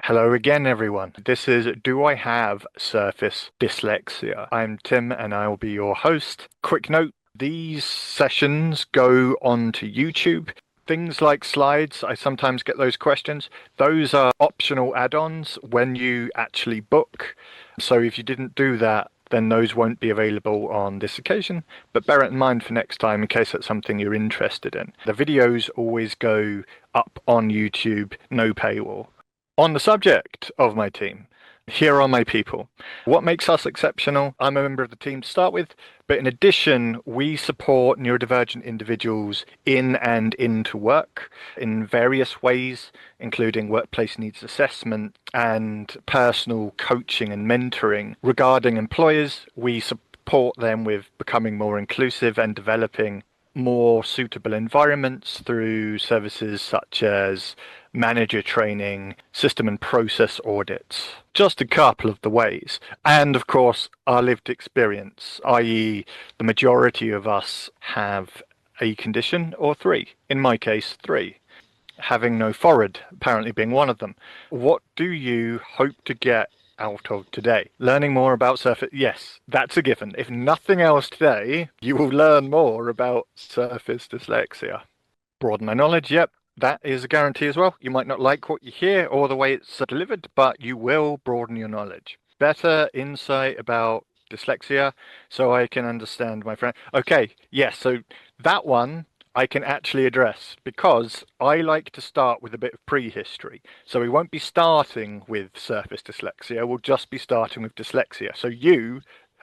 Hello again, everyone. This is Do I Have Surface Dyslexia? I'm Tim and I will be your host. Quick note, these sessions go onto YouTube. Things like slides, I sometimes get those questions. Those are optional add-ons when you actually book. So if you didn't do that, then those won't be available on this occasion. But bear it in mind for next time in case that's something you're interested in. The videos always go up on YouTube, no paywall. On the subject of my team, here are my people. What makes us exceptional? I'm a member of the team to start with, but in addition, we support neurodivergent individuals in and into work in various ways, including workplace needs assessment and personal coaching and mentoring. Regarding employers, we support them with becoming more inclusive and developing more suitable environments through services such as manager training, system and process audits. Just a couple of the ways. And of course, our lived experience, i.e., the majority of us have a condition or three. In my case, three. Having no forehead apparently being one of them. What do you hope to get out of today? Learning more about Surface. Yes, that's a given. If nothing else today, you will learn more about Surface Dyslexia. Broaden my knowledge. Yep, that is a guarantee as well. You might not like what you hear or the way it's delivered, but you will broaden your knowledge. Better insight about dyslexia so I can understand my friend. Okay, yes, so that one I can actually address because I like to start with a bit of prehistory. So we won't be starting with surface dyslexia, we'll just be starting with dyslexia. So you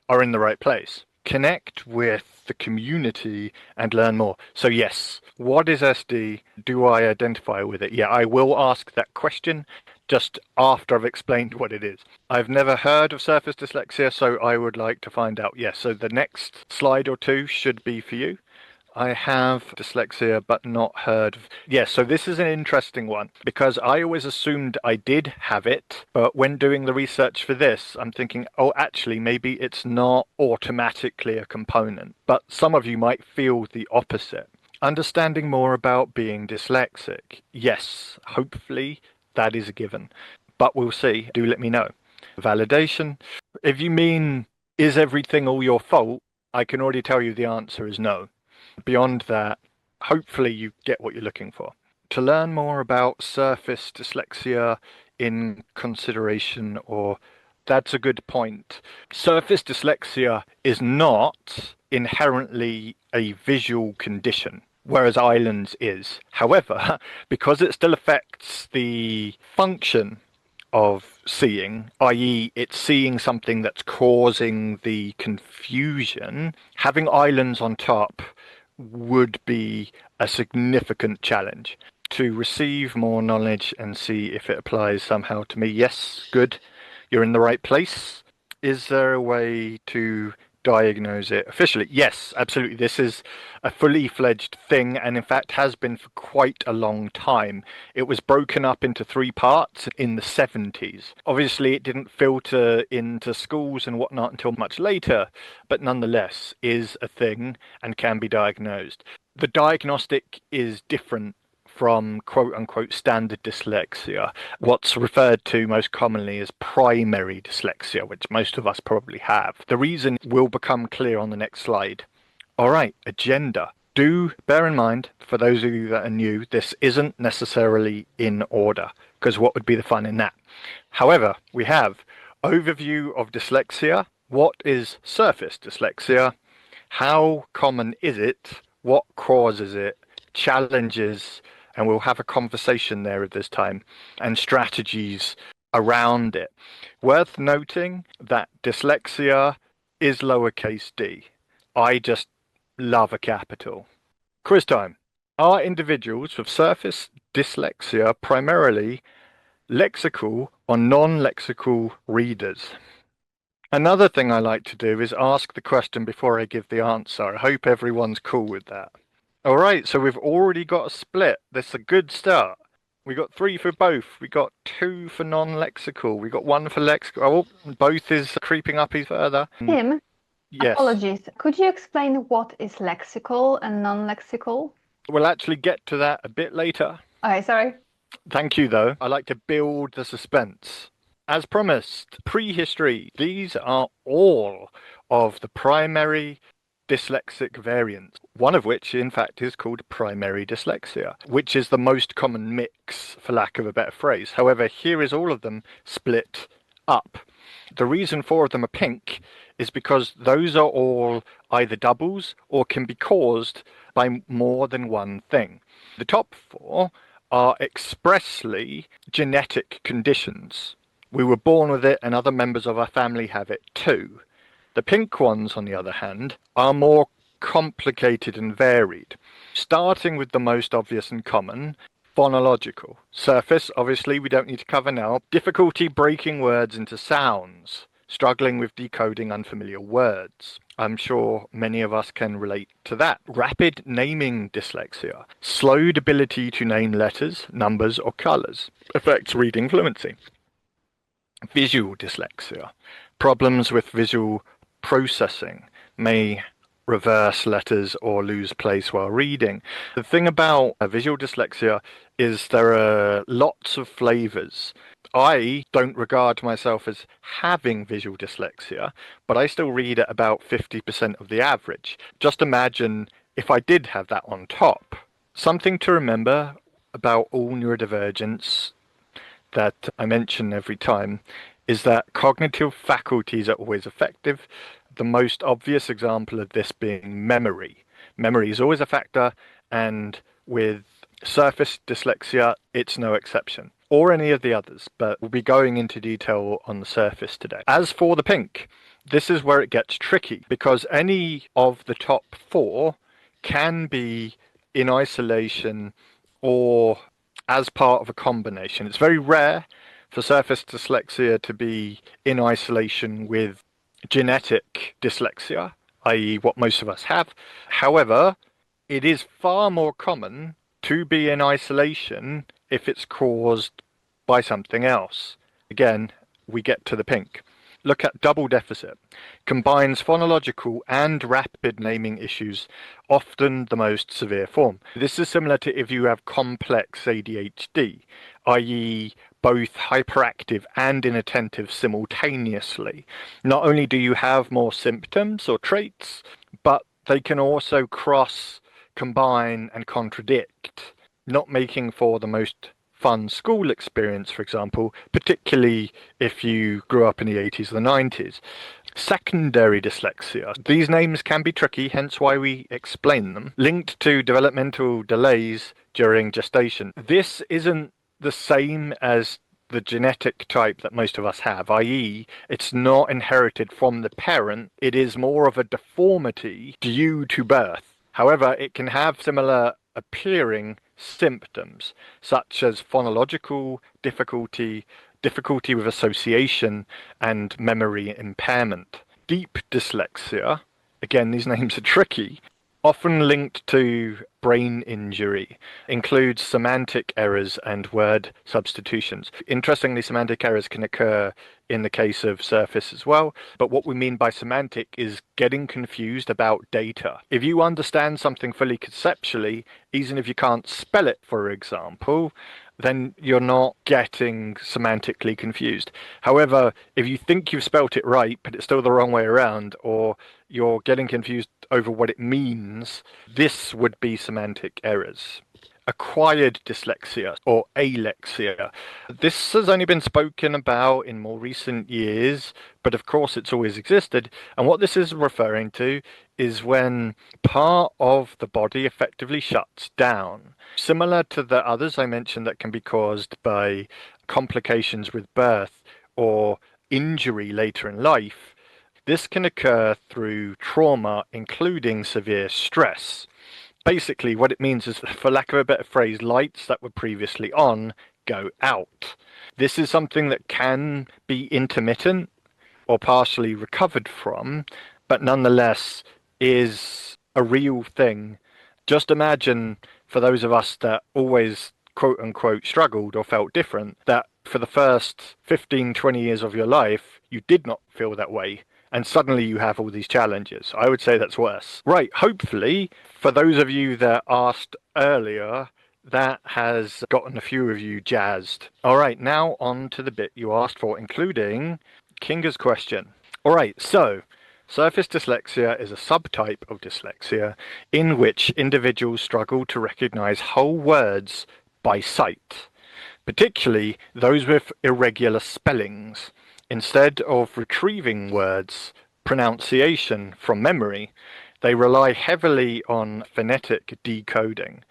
are in the right place. Connect with the community and learn more. So yes, what is SD? Do I identify with it? Yeah, I will ask that question just after I've explained what it is. I've never heard of surface dyslexia, so I would like to find out. Yes, so the next slide or two should be for you. I have dyslexia, but not heard of. Yes, so this is an interesting one because I always assumed I did have it, but when doing the research for this, I'm thinking, oh, actually, maybe it's not automatically a component. But some of you might feel the opposite. Understanding more about being dyslexic. Yes, hopefully that is a given, but we'll see. Do let me know. Validation. If you mean, is everything all your fault? I can already tell you the answer is no. Beyond that, hopefully you get what you're looking for. To learn more about surface dyslexia in consideration, or that's a good point. Surface dyslexia is not inherently a visual condition, whereas islands is. However, because it still affects the function of seeing, i.e., it's seeing something that's causing the confusion, having islands on top would be a significant challenge. To receive more knowledge and see if it applies somehow to me, yes, good, you're in the right place. Is there a way to diagnose it officially? Yes, absolutely. This is a fully fledged thing and in fact has been for quite a long time. It was broken up into three parts in the 70s. Obviously, it didn't filter into schools and whatnot until much later, but nonetheless is a thing and can be diagnosed. The diagnostic is different from quote unquote standard dyslexia, what's referred to most commonly as primary dyslexia, which most of us probably have. The reason will become clear on the next slide. All right, agenda. Do bear in mind, for those of you that are new, this isn't necessarily in order, because what would be the fun in that? However, we have overview of dyslexia. What is surface dyslexia? How common is it? What causes it? Challenges, and we'll have a conversation there at this time, and strategies around it. Worth noting that dyslexia is lowercase d. I just love a capital. Quiz time. Are individuals with surface dyslexia primarily lexical or non-lexical readers? Another thing I like to do is ask the question before I give the answer. I hope everyone's cool with that. All right, so we've already got a split. That's a good start. We got 3 for both. We got 2 for non-lexical. We got 1 for lexical. Oh, both is creeping up even further. Tim, Yes. apologies. Could you explain what is lexical and non-lexical? We'll actually get to that a bit later. Okay, sorry. Thank you, though. I like to build the suspense. As promised, prehistory. These are all of the primary dyslexic variants, one of which, in fact, is called primary dyslexia, which is the most common mix, for lack of a better phrase. However, here is all of them split up. The reason 4 of them are pink is because those are all either doubles or can be caused by more than one thing. The top 4 are expressly genetic conditions. We were born with it and other members of our family have it too. The pink ones, on the other hand, are more complicated and varied, starting with the most obvious and common, phonological. Surface, obviously, we don't need to cover now. Difficulty breaking words into sounds, struggling with decoding unfamiliar words. I'm sure many of us can relate to that. Rapid naming dyslexia, slowed ability to name letters, numbers, or colors, affects reading fluency. Visual dyslexia, problems with visual processing, may reverse letters or lose place while reading. The thing about visual dyslexia is there are lots of flavors. I don't regard myself as having visual dyslexia, but I still read at about 50% of the average. Just imagine if I did have that on top. Something to remember about all neurodivergence that I mention every time is that cognitive faculties are always effective. The most obvious example of this being memory. Memory is always a factor, and with surface dyslexia, it's no exception, or any of the others, but we'll be going into detail on the surface today. As for the pink, this is where it gets tricky, because any of the top 4 can be in isolation or as part of a combination. It's very rare for surface dyslexia to be in isolation with genetic dyslexia, i.e. what most of us have. However, it is far more common to be in isolation if it's caused by something else. Again, we get to the pink. Look at double deficit. Combines phonological and rapid naming issues, often the most severe form. This is similar to if you have complex ADHD, i.e. both hyperactive and inattentive simultaneously. Not only do you have more symptoms or traits, but they can also cross, combine, and contradict, not making for the most fun school experience, for example, particularly if you grew up in the 80s or the 90s. Secondary dyslexia. These names can be tricky, hence why we explain them. Linked to developmental delays during gestation. This isn't the same as the genetic type that most of us have, i.e. it's not inherited from the parent, it is more of a deformity due to birth. However, it can have similar appearing symptoms, such as phonological difficulty, difficulty with association, and memory impairment. Deep dyslexia, again, these names are tricky, often linked to brain injury, includes semantic errors and word substitutions. Interestingly, semantic errors can occur in the case of surface as well, but what we mean by semantic is getting confused about data. If you understand something fully conceptually, even if you can't spell it, for example, then you're not getting semantically confused. However, if you think you've spelt it right, but it's still the wrong way around, or you're getting confused over what it means, this would be semantic errors. Acquired dyslexia or alexia. This has only been spoken about in more recent years, but of course it's always existed. And what this is referring to is when part of the body effectively shuts down. Similar to the others I mentioned that can be caused by complications with birth or injury later in life, this can occur through trauma, including severe stress. Basically, what it means is, for lack of a better phrase, lights that were previously on go out. This is something that can be intermittent or partially recovered from, but nonetheless is a real thing. Just imagine, for those of us that always quote unquote struggled or felt different, that for the first 15, 20 years of your life, you did not feel that way. And suddenly you have all these challenges. I would say that's worse. Right, hopefully, for those of you that asked earlier, That has gotten a few of you jazzed. All right, now on to the bit you asked for, including Kinga's question. All right, so surface dyslexia is a subtype of dyslexia in which individuals struggle to recognize whole words by sight, particularly those with irregular spellings. Instead of retrieving words pronunciation from memory, they rely heavily on phonetic decoding.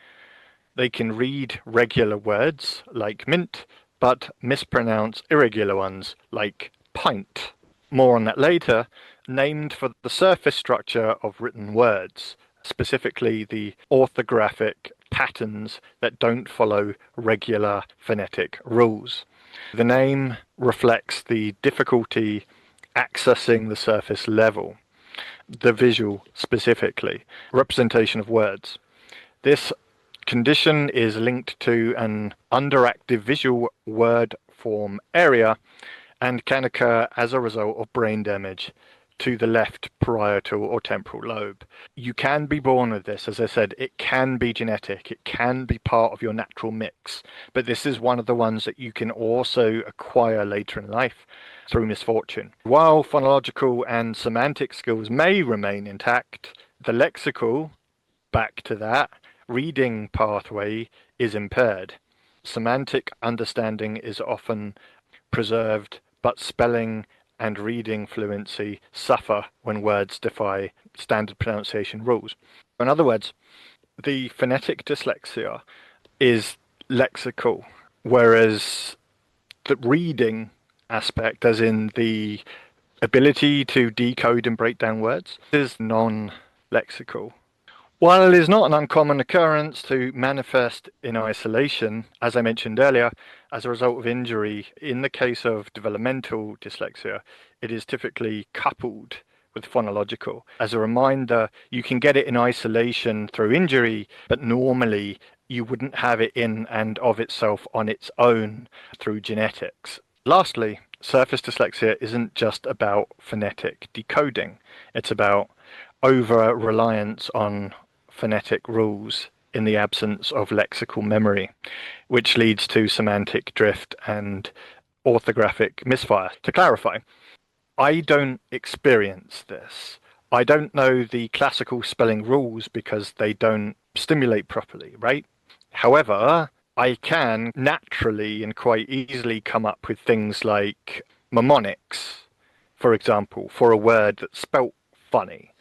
They can read regular words like mint, but mispronounce irregular ones like pint. More on that later, named for the surface structure of written words, specifically the orthographic patterns that don't follow regular phonetic rules. The name reflects the difficulty accessing the surface level, the visual specifically, representation of words. This condition is linked to an underactive visual word form area and can occur as a result of brain damage to the left parietal or temporal lobe. You can be born with this. As I said, it can be genetic. It can be part of your natural mix. But this is one of the ones that you can also acquire later in life through misfortune. While phonological and semantic skills may remain intact, the lexical, back to that, reading pathway is impaired. Semantic understanding is often preserved, but spelling and reading fluency suffer when words defy standard pronunciation rules. In other words, the phonetic dyslexia is lexical, whereas the reading aspect, as in the ability to decode and break down words, is non-lexical. While it is not an uncommon occurrence to manifest in isolation, as I mentioned earlier, as a result of injury, in the case of developmental dyslexia, it is typically coupled with phonological. As a reminder, you can get it in isolation through injury, but normally you wouldn't have it in and of itself on its own through genetics. Lastly, surface dyslexia isn't just about phonetic decoding. It's about over-reliance on phonetic rules in the absence of lexical memory, which leads to semantic drift and orthographic misfire. To clarify, I don't experience this. I don't know the classical spelling rules because they don't stimulate properly, right? However, I can naturally and quite easily come up with things like mnemonics, for example, for a word that's spelt funny.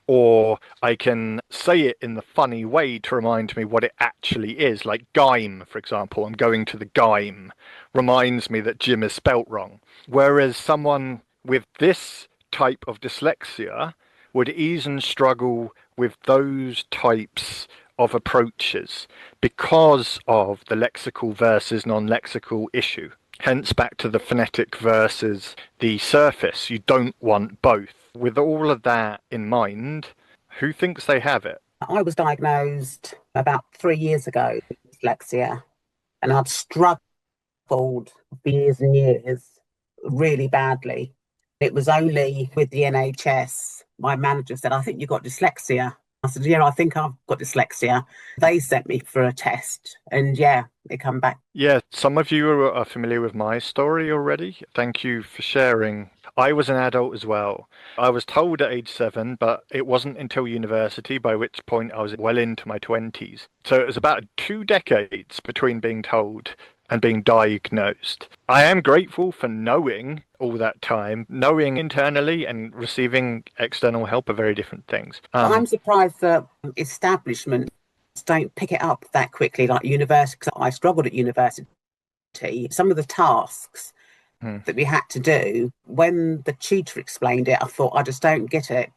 Or I can say it in the funny way to remind me what it actually is, like Gime, for example. I'm going to the Gime, reminds me that Jim is spelt wrong. Whereas someone with this type of dyslexia would even struggle with those types of approaches because of the lexical versus non-lexical issue. Hence back to the phonetic versus the surface. You don't want both. With all of that in mind, who thinks they have it? I was diagnosed about 3 years ago with dyslexia, and I'd struggled for years and years really badly. It was only with the NHS, my manager said, I think you've got dyslexia. I said, yeah, I think I've got dyslexia. They sent me for a test, and yeah, it come back. Yeah, some of you are familiar with my story already. Thank you for sharing. I was an adult as well. I was told at age 7, but it wasn't until university, by which point I was well into my 20s. So it was about 2 decades between being told and being diagnosed. I am grateful for knowing all that time. Knowing internally and receiving external help are very different things. I'm surprised that establishments don't pick it up that quickly, like university, because I struggled at university. Some of the tasks that we had to do, when the tutor explained it, I thought, I just don't get it,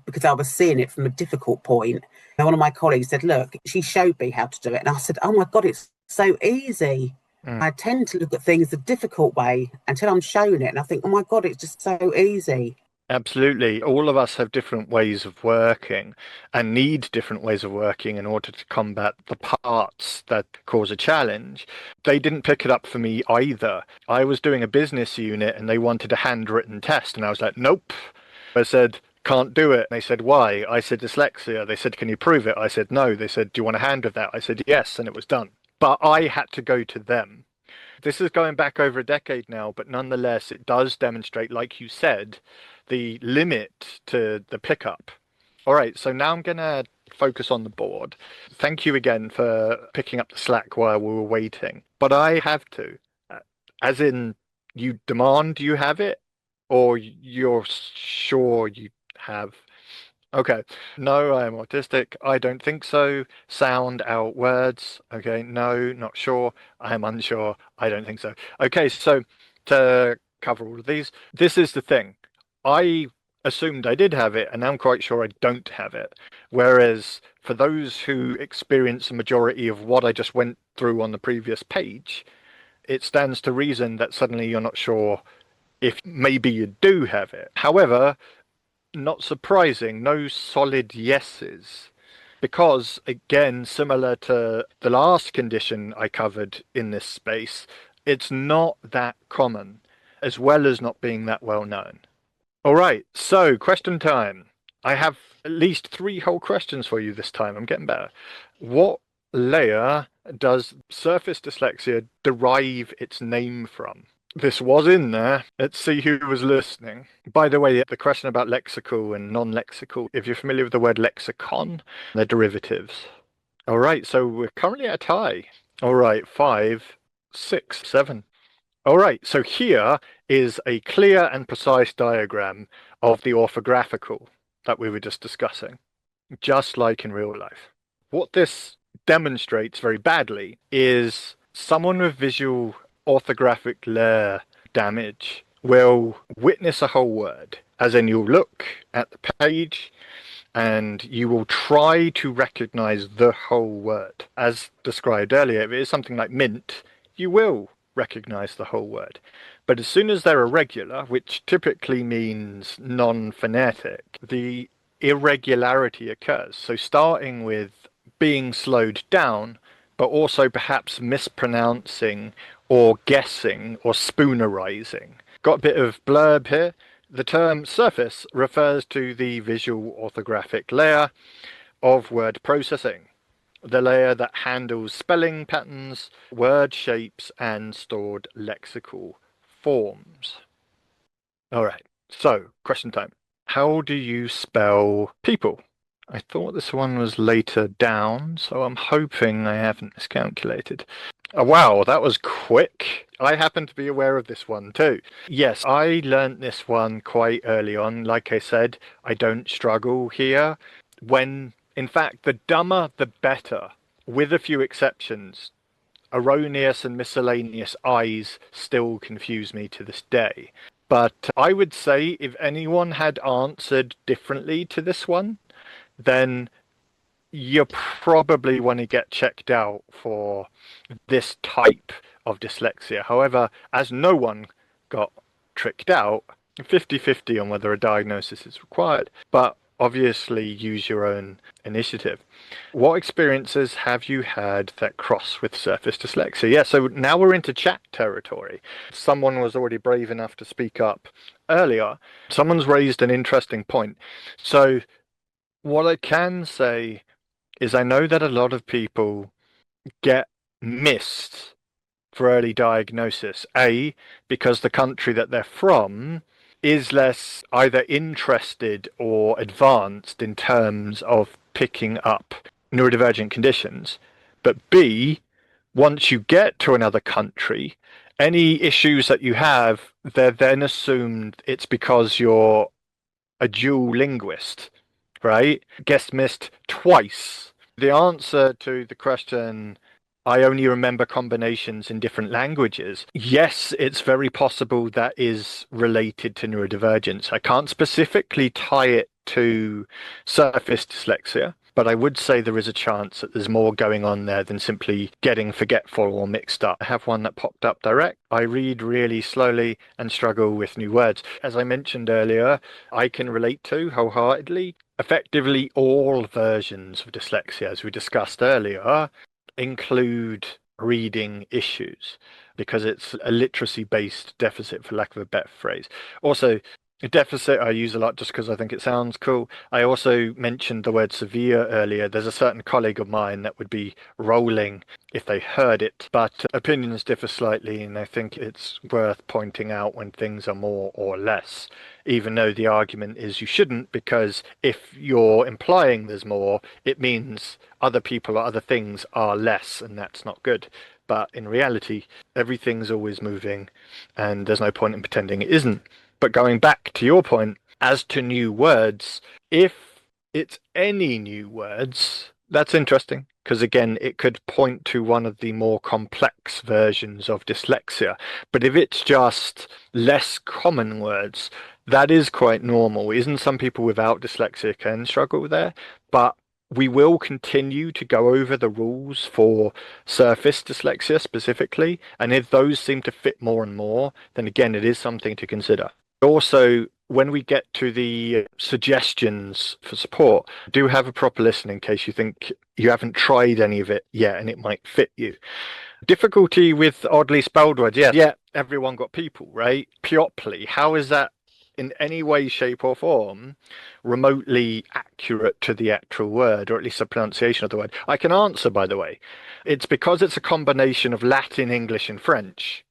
because I was seeing it from a difficult point. And one of my colleagues said, look, she showed me how to do it. And I said, oh my God, it's so easy. I tend to look at things the difficult way until I'm shown it. And I think, oh my God, it's just so easy. Absolutely. All of us have different ways of working and need different ways of working in order to combat the parts that cause a challenge. They didn't pick it up for me either. I was doing a business unit and they wanted a handwritten test and I was like, nope. I said, can't do it. They said, why? I said, dyslexia. They said, can you prove it? I said, no. They said, do you want a hand with that? I said, yes, and it was done. But I had to go to them. This is going back over a decade now, but nonetheless, it does demonstrate, like you said, the limit to the pickup. All right, so now I'm going to focus on the board. Thank you again for picking up the slack while we were waiting. But I have to. As in, you demand you have it, or you're sure you have. Okay. No, I am autistic. I don't think so. Sound out words. Okay. No, not sure. I am unsure. I don't think so. Okay. So to cover all of these, this is the thing. I assumed I did have it, and I'm quite sure I don't have it. Whereas for those who experience a majority of what I just went through on the previous page, it stands to reason that suddenly you're not sure if maybe you do have it. However, not surprising, no solid yeses. Because, again, similar to the last condition I covered in this space, it's not that common, as well as not being that well known. All right, so question time. I have at least 3 whole questions for you this time. I'm getting better. What layer does Surface Dyslexia derive its name from? This was in there. Let's see who was listening. By the way, the question about lexical and non-lexical, if you're familiar with the word lexicon, they're derivatives. All right, so we're currently at a tie. All right, 5, 6, 7. All right, so here is a clear and precise diagram of the orthographical that we were just discussing, just like in real life. What this demonstrates very badly is someone with Visual-Orthographic Layer damage will witness a whole word, as in you'll look at the page and you will try to recognize the whole word. As described earlier, if it is something like mint, you will recognize the whole word. But as soon as they're irregular, which typically means non-phonetic, the irregularity occurs. So starting with being slowed down, but also perhaps mispronouncing or guessing or spoonerizing. Got a bit of blurb here. The term surface refers to the visual orthographic layer of word processing, the layer that handles spelling patterns, word shapes, and stored lexical forms. All right, so question time. How do you spell people? I thought this one was later down, so I'm hoping I haven't miscalculated. Oh, wow, that was quick. I happen to be aware of this one too. Yes, I learnt this one quite early on. Like I said, I don't struggle here. In fact, the dumber the better, with a few exceptions. Erroneous and miscellaneous I's still confuse me to this day. But I would say if anyone had answered differently to this one, then you probably want to get checked out for this type of dyslexia. However, as no one got tricked out, 50-50 on whether a diagnosis is required, but obviously use your own initiative. What experiences have you had that cross with surface dyslexia? Yeah, so now we're into chat territory. Someone was already brave enough to speak up earlier. Someone's raised an interesting point. So what I can say is I know that a lot of people get missed for early diagnosis. A, because the country that they're from is less either interested or advanced in terms of picking up neurodivergent conditions. But B, once you get to another country, any issues that you have, they're then assumed it's because you're a dual linguist, right? Gets missed twice. The answer to the question, I only remember combinations in different languages. Yes, it's very possible that is related to neurodivergence. I can't specifically tie it to surface dyslexia, but I would say there is a chance that there's more going on there than simply getting forgetful or mixed up. I have one that popped up direct. I read really slowly and struggle with new words. As I mentioned earlier, I can relate to wholeheartedly. Effectively all versions of dyslexia, as we discussed earlier, include reading issues because it's a literacy-based deficit, for lack of a better phrase. Also, A deficit I use a lot just because I think it sounds cool. I also mentioned the word severe earlier. There's a certain colleague of mine that would be rolling if they heard it, but opinions differ slightly, and I think it's worth pointing out when things are more or less, even though the argument is you shouldn't, because if you're implying there's more, it means other people or other things are less, and that's not good. But in reality, everything's always moving, and there's no point in pretending it isn't. But going back to your point, as to new words, if it's any new words, that's interesting because again, it could point to one of the more complex versions of dyslexia. But if it's just less common words, that is quite normal. Isn't some people without dyslexia can struggle there? But we will continue to go over the rules for surface dyslexia specifically, and if those seem to fit more and more, then again, it is something to consider. Also, when we get to the suggestions for support, do have a proper listen in case you think you haven't tried any of it yet and it might fit you. Difficulty with oddly spelled words. Yeah, everyone got people, right? Peepl, how is that in any way, shape, or form remotely accurate to the actual word, or at least the pronunciation of the word? I can answer, by the way. It's because it's a combination of Latin, English, and French.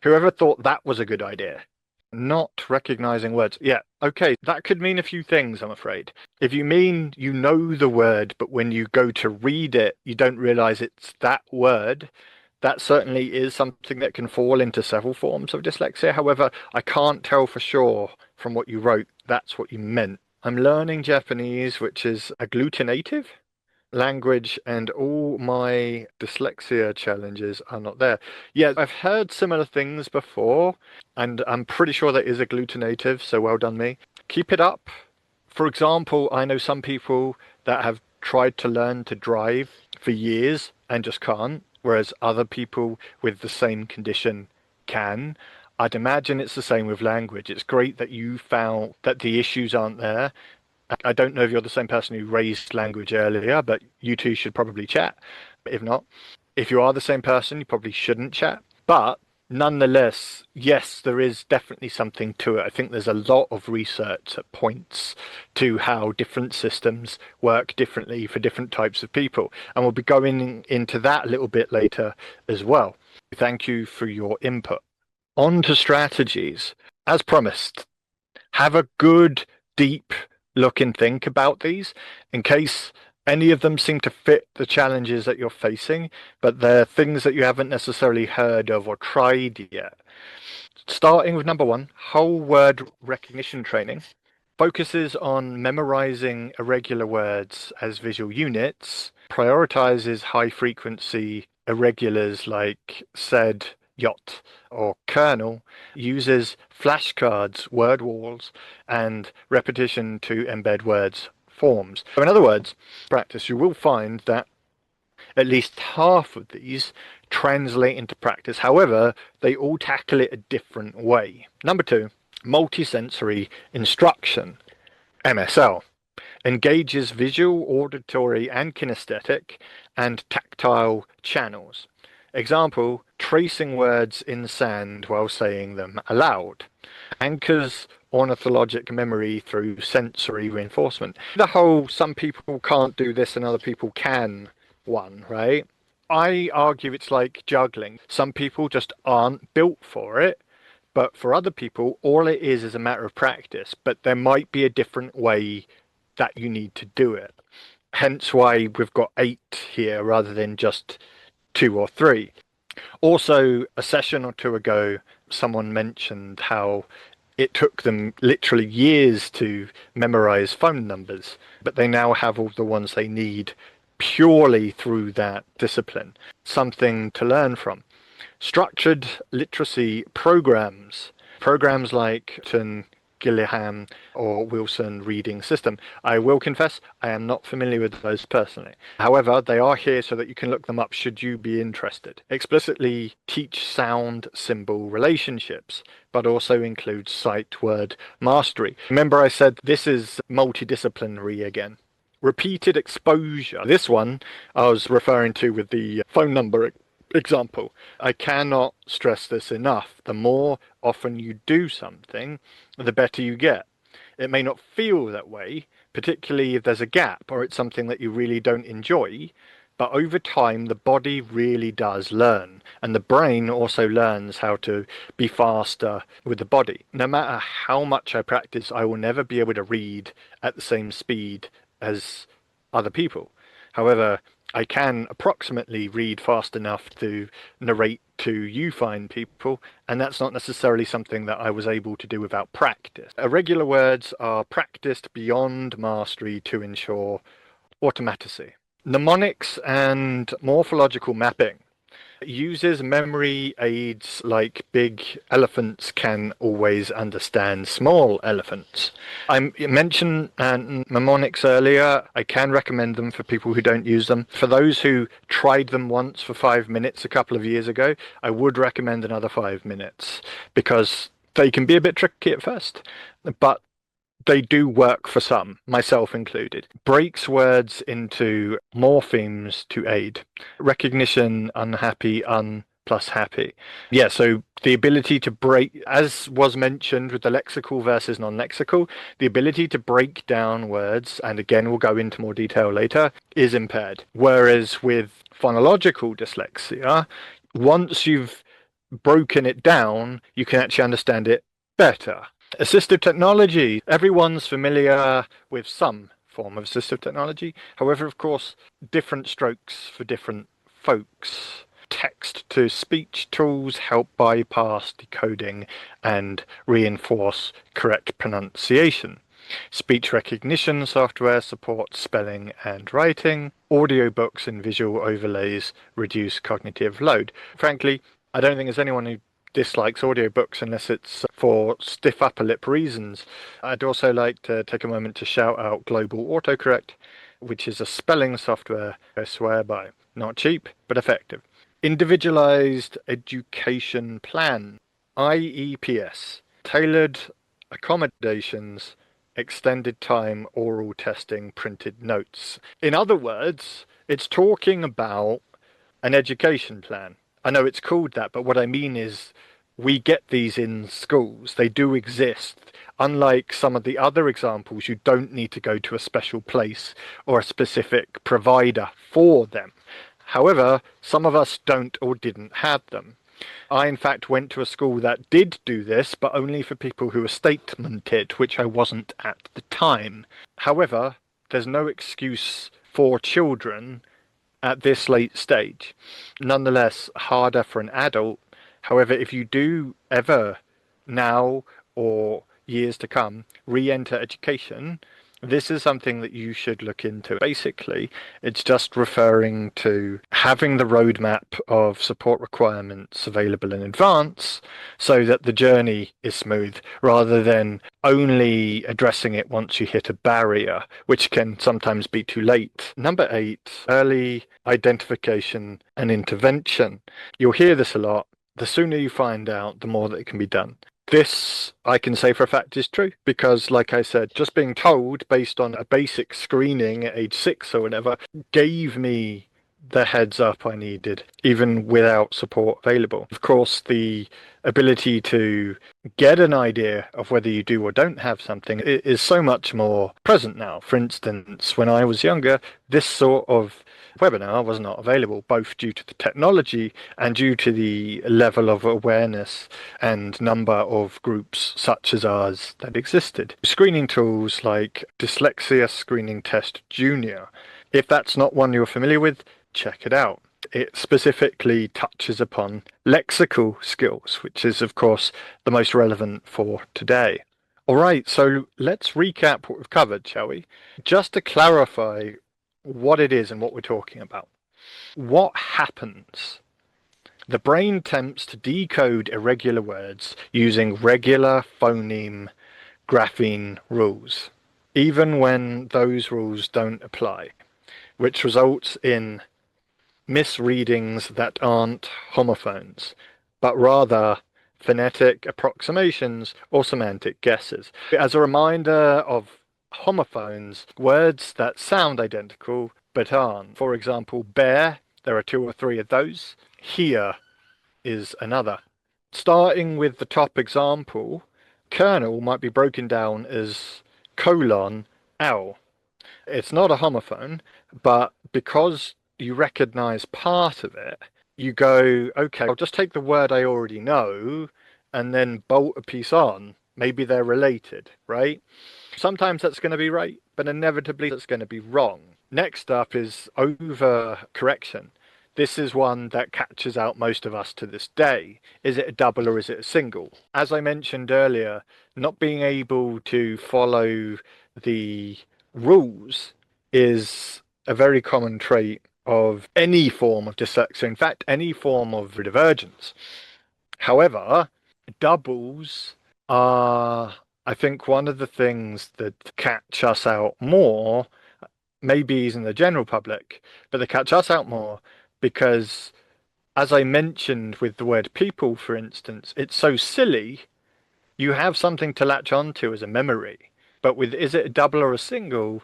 Whoever thought that was a good idea? Not recognizing words. Yeah, okay, that could mean a few things, I'm afraid. If you mean you know the word, but when you go to read it, you don't realize it's that word, that certainly is something that can fall into several forms of dyslexia. However, I can't tell for sure from what you wrote that's what you meant. I'm learning Japanese, which is agglutinative language, and all my dyslexia challenges are not there. Yeah, I've heard similar things before, and I'm pretty sure that is agglutinative, so well done me. Keep it up. For example, I know some people that have tried to learn to drive for years and just can't, whereas other people with the same condition can. I'd imagine it's the same with language. It's great that you found that the issues aren't there. I don't know if you're the same person who raised language earlier, but you two should probably chat. If not, if you are the same person, you probably shouldn't chat. But nonetheless, yes, there is definitely something to it. I think there's a lot of research that points to how different systems work differently for different types of people. And we'll be going into that a little bit later as well. Thank you for your input. On to strategies. As promised, have a good, deep look and think about these in case any of them seem to fit the challenges that you're facing, but they're things that you haven't necessarily heard of or tried yet. Starting with number one, whole word recognition training focuses on memorizing irregular words as visual units, prioritizes high frequency irregulars like said, yacht, or kernel, uses flashcards, word walls, and repetition to embed words forms. So in other words, practice, you will find that at least half of these translate into practice. However, they all tackle it a different way. Number two, multisensory instruction, MSL, engages visual, auditory, and kinesthetic and tactile channels. Example, tracing words in sand while saying them aloud. Anchors ornithologic memory through sensory reinforcement. The whole some people can't do this and other people can one, right? I argue it's like juggling. Some people just aren't built for it, but for other people, all it is a matter of practice. But there might be a different way that you need to do it. Hence why we've got 8 here rather than just 2 or 3. Also, a session or two ago, someone mentioned how it took them literally years to memorize phone numbers, but they now have all the ones they need purely through that discipline. Something to learn from. Structured literacy programs like Gillingham or Wilson reading system. I will confess I am not familiar with those personally. However, they are here so that you can look them up should you be interested. Explicitly teach sound symbol relationships, but also includes sight word mastery. Remember I said this is multidisciplinary again. Repeated exposure. This one I was referring to with the phone number Example, I cannot stress this enough. The more often you do something, the better you get. It may not feel that way, particularly if there's a gap or it's something that you really don't enjoy, but over time the body really does learn, and the brain also learns how to be faster with the body. No matter how much I practice, I will never be able to read at the same speed as other people. However, I can approximately read fast enough to narrate to you fine people, and that's not necessarily something that I was able to do without practice. Irregular words are practiced beyond mastery to ensure automaticity. Mnemonics and morphological mapping uses memory aids like big elephants can always understand small elephants. I mentioned mnemonics earlier. I can recommend them for people who don't use them. For those who tried them once for 5 minutes a couple of years ago, I would recommend another 5 minutes because they can be a bit tricky at first, but they do work for some, myself included. Breaks words into morphemes to aid. Recognition, unhappy, plus happy. Yeah, so the ability to break, as was mentioned with the lexical versus non-lexical, the ability to break down words, and again we'll go into more detail later, is impaired. Whereas with phonological dyslexia, once you've broken it down, you can actually understand it better. Assistive technology. Everyone's familiar with some form of assistive technology. However, of course, different strokes for different folks. Text-to-speech tools help bypass decoding and reinforce correct pronunciation. Speech recognition software supports spelling and writing. Audiobooks and visual overlays reduce cognitive load. Frankly, I don't think there's anyone who dislikes audiobooks unless it's for stiff upper lip reasons. I'd also like to take a moment to shout out Global Autocorrect, which is a spelling software I swear by. Not cheap, but effective. Individualized Education Plan, IEPS, tailored accommodations, extended time oral testing, printed notes. In other words, it's talking about an education plan. I know it's called that, but what I mean is we get these in schools. They do exist. Unlike some of the other examples, you don't need to go to a special place or a specific provider for them. However, some of us don't or didn't have them. I, in fact, went to a school that did do this, but only for people who were statemented, which I wasn't at the time. However, there's no excuse for children at this late stage. Nonetheless, harder for an adult. However, if you do ever now or years to come re-enter education, this is something that you should look into. Basically, it's just referring to having the roadmap of support requirements available in advance so that the journey is smooth rather than only addressing it once you hit a barrier, which can sometimes be too late. Number 8, early identification and intervention. You'll hear this a lot. The sooner you find out, the more that it can be done. This, I can say for a fact, is true because, like I said, just being told based on a basic screening at age 6 or whatever gave me the heads up I needed, even without support available. Of course, the ability to get an idea of whether you do or don't have something is so much more present now. For instance, when I was younger, this sort of webinar was not available, both due to the technology and due to the level of awareness and number of groups such as ours that existed. Screening tools like Dyslexia Screening Test Junior. If that's not one you're familiar with, check it out. It specifically touches upon lexical skills, which is, of course, the most relevant for today. All right, so let's recap what we've covered, shall we? Just to clarify what it is and what we're talking about. What happens? The brain attempts to decode irregular words using regular phoneme grapheme rules, even when those rules don't apply, which results in misreadings that aren't homophones, but rather phonetic approximations or semantic guesses. As a reminder of homophones, words that sound identical but aren't. For example, bear, there are 2 or 3 of those. Here is another. Starting with the top example, kernel might be broken down as colon L. It's not a homophone, but because you recognize part of it, you go, okay, I'll just take the word I already know and then bolt a piece on. Maybe they're related, right? Sometimes that's going to be right, but inevitably that's going to be wrong. Next up is overcorrection. This is one that catches out most of us to this day. Is it a double or is it a single? As I mentioned earlier, not being able to follow the rules is a very common trait of any form of dyslexia, in fact, any form of divergence. However, doubles are, I think, one of the things that catch us out more, maybe even the general public, but they catch us out more because, as I mentioned with the word people, for instance, it's so silly, you have something to latch onto as a memory. But with is it a double or a single,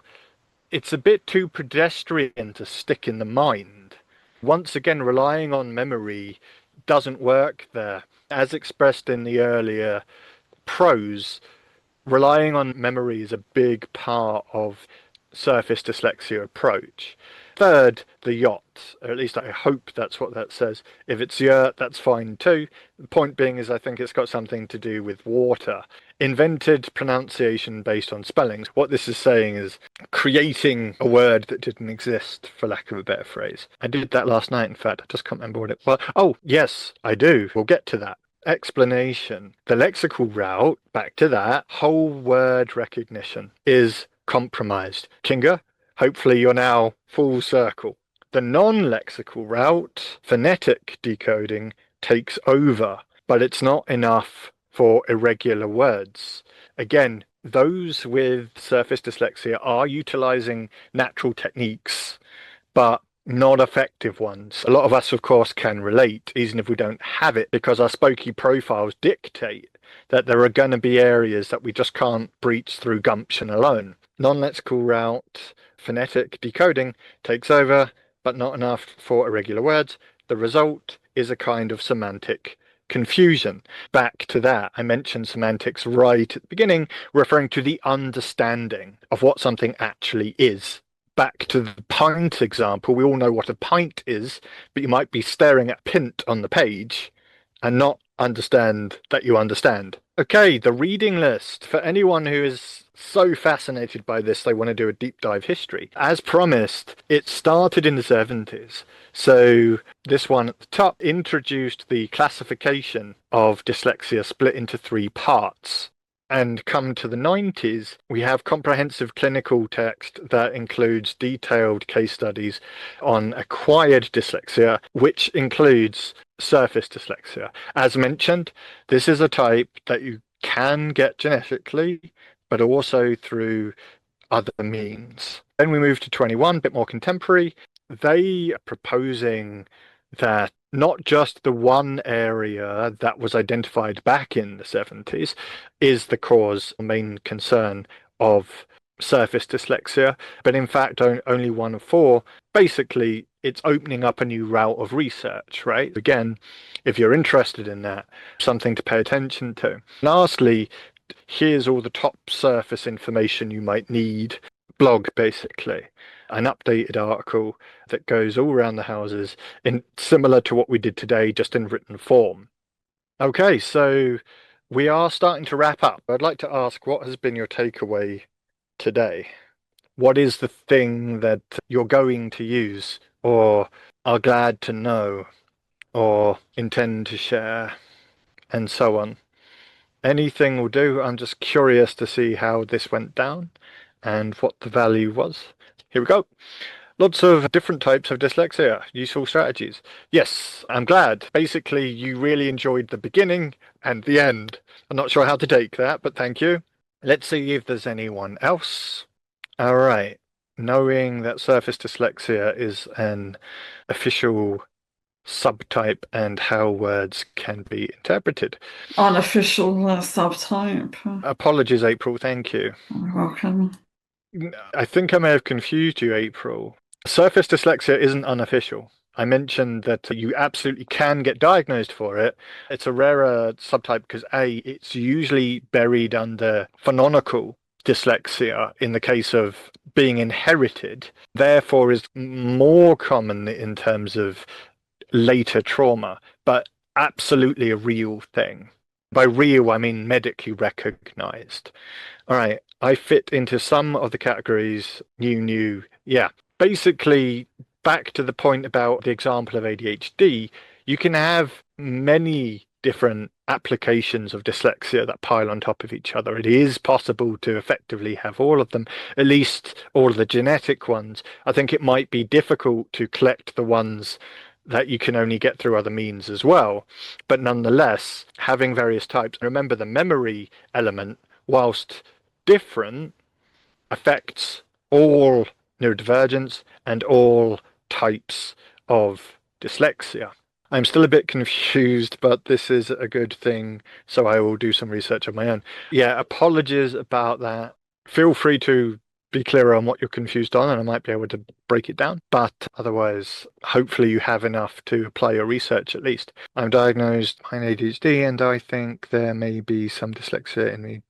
it's a bit too pedestrian to stick in the mind. Once again, relying on memory doesn't work there. As expressed in the earlier prose, relying on memory is a big part of Surface Dyslexia approach. Third, the yacht, or at least I hope that's what that says. If it's yurt, that's fine too. The point being is I think it's got something to do with water. Invented pronunciation based on spellings. What this is saying is creating a word that didn't exist, for lack of a better phrase. I did that last night, in fact. I just can't remember what it was. Oh, yes, I do. We'll get to that. Explanation. The lexical route, back to that, whole word recognition is compromised. Kinga, hopefully you're now full circle. The non-lexical route, phonetic decoding, takes over, but it's not enough for irregular words. Again, those with surface dyslexia are utilizing natural techniques, but not effective ones. A lot of us, of course, can relate, even if we don't have it, because our Spokey profiles dictate that there are going to be areas that we just can't breach through gumption alone. Non-lexical route, phonetic decoding takes over, but not enough for irregular words. The result is a kind of semantic confusion. Back to that, I mentioned semantics right at the beginning, referring to the understanding of what something actually is. Back to the pint example, we all know what a pint is, but you might be staring at pint on the page and not understand that you understand. Okay, the reading list. For anyone who is so fascinated by this, they want to do a deep dive history. As promised, it started in the 70s. So this one at the top introduced the classification of dyslexia split into 3 parts. And come to the 90s, we have comprehensive clinical text that includes detailed case studies on acquired dyslexia, which includes surface dyslexia. As mentioned, this is a type that you can get genetically, but also through other means. Then we move to 21, a bit more contemporary. They are proposing that not just the one area that was identified back in the 70s is the cause or main concern of surface dyslexia, but in fact only one of 4. Basically, it's opening up a new route of research, right? Again, if you're interested in that, something to pay attention to. Lastly, here's all the top surface information you might need. Blog, basically. An updated article that goes all around the houses, in similar to what we did today, just in written form. Okay, so we are starting to wrap up. I'd like to ask, what has been your takeaway today? What is the thing that you're going to use, or are glad to know, or intend to share, and so on? Anything will do. I'm just curious to see how this went down and what the value was. Here we go. Lots of different types of dyslexia, useful strategies. Yes, I'm glad. Basically, you really enjoyed the beginning and the end. I'm not sure how to take that, but thank you. Let's see if there's anyone else. All right. Knowing that surface dyslexia is an official subtype and how words can be interpreted. Unofficial subtype. Apologies, April. Thank you. You're welcome. I think I may have confused you, April. Surface dyslexia isn't unofficial. I mentioned that you absolutely can get diagnosed for it. It's a rarer subtype because A, it's usually buried under phonological dyslexia in the case of being inherited, therefore is more common in terms of later trauma, but absolutely a real thing. By real, I mean medically recognized. All right, I fit into some of the categories you knew. Yeah, basically, back to the point about the example of ADHD, you can have many different applications of dyslexia that pile on top of each other. It is possible to effectively have all of them, at least all of the genetic ones. I think it might be difficult to collect the ones that you can only get through other means as well. But nonetheless, having various types, remember the memory element, whilst different, affects all neurodivergence and all types of dyslexia. I'm still a bit confused, but this is a good thing, so I will do some research of my own. Yeah, apologies about that. Feel free to be clearer on what you're confused on, and I might be able to break it down. But otherwise, hopefully you have enough to apply your research at least. I'm diagnosed with ADHD, and I think there may be some dyslexia in me.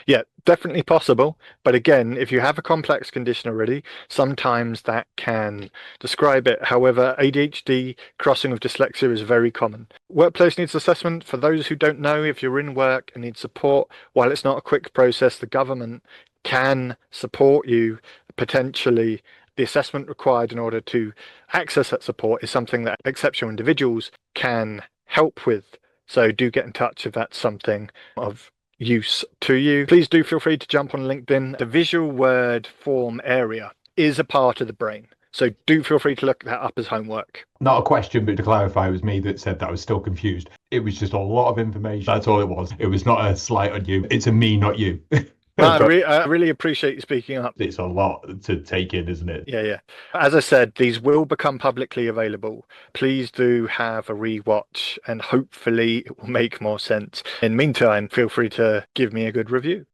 Yeah, definitely possible. But again, if you have a complex condition already, sometimes that can describe it. However, ADHD crossing with dyslexia is very common. Workplace needs assessment. For those who don't know, if you're in work and need support, while it's not a quick process, the government can support you potentially. The assessment required in order to access that support is something that exceptional individuals can help with. So do get in touch if that's something of use to you. Please do feel free to jump on LinkedIn. The visual word form area is a part of the brain. So do feel free to look that up as homework. Not a question, but to clarify, it was me that said that I was still confused. It was just a lot of information. That's all it was. It was not a slight on you. It's a me, not you. I really appreciate you speaking up. It's a lot to take in, isn't it? Yeah. As I said, these will become publicly available. Please do have a rewatch and hopefully it will make more sense. In the meantime, feel free to give me a good review.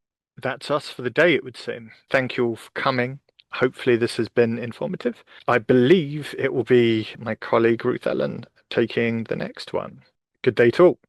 That's us for the day, it would seem. Thank you all for coming. Hopefully this has been informative. I believe it will be my colleague Ruth Ellen taking the next one. Good day to all.